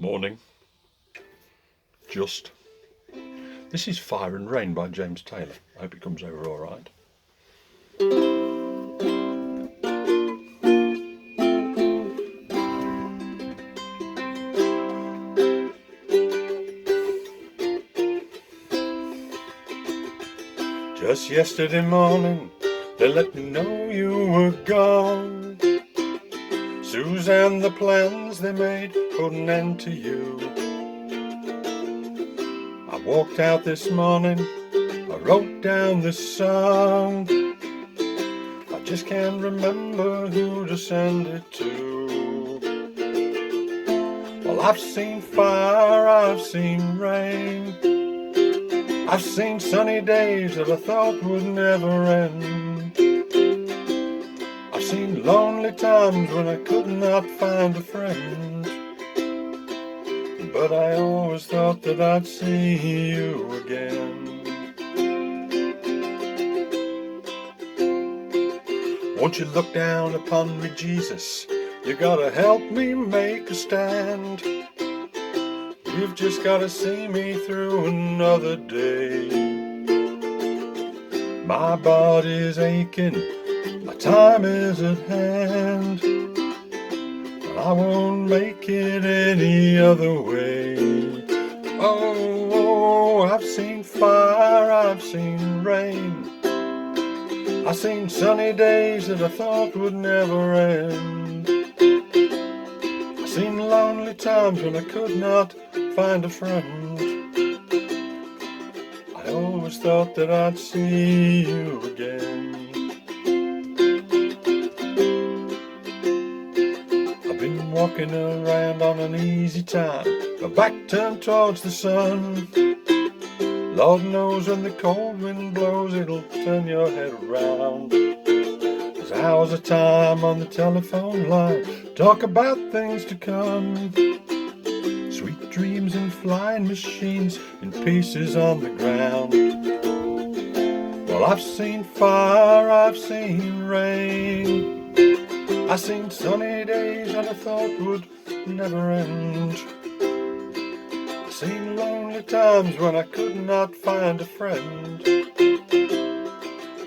Morning. Just. This is Fire and Rain by James Taylor. I hope it comes over all right. Just yesterday morning, they let me know you were gone. Suzanne, the plans they made put an end to you. I walked out this morning, I wrote down this song. I just can't remember who to send it to. Well, I've seen fire, I've seen rain, I've seen sunny days that I thought would never end. I've seen lonely times when I could not find a friend, but I always thought that I'd see you again. Won't you look down upon me, Jesus? You gotta help me make a stand. You've just gotta see me through another day. My body's aching, my time is at hand, but I won't make it any other way. Oh, I've seen fire, I've seen rain, I've seen sunny days that I thought would never end. I've seen lonely times when I could not find a friend. I always thought that I'd see you again. I've been walking around on an easy time, my back turned towards the sun. Lord knows when the cold wind blows it'll turn your head around. There's hours of time on the telephone line, talk about things to come. Sweet dreams and flying machines in pieces on the ground. Well, I've seen fire, I've seen rain, I've seen sunny days that I thought would never end. I've seen lonely times when I could not find a friend,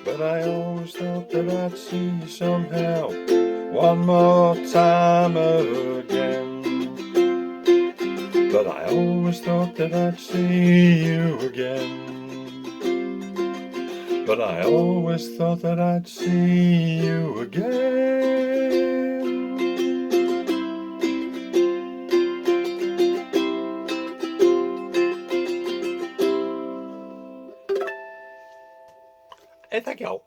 but I always thought that I'd see you somehow one more time again. But I always thought that I'd see you again. But I always thought that I'd see you again. Hey, thank you all.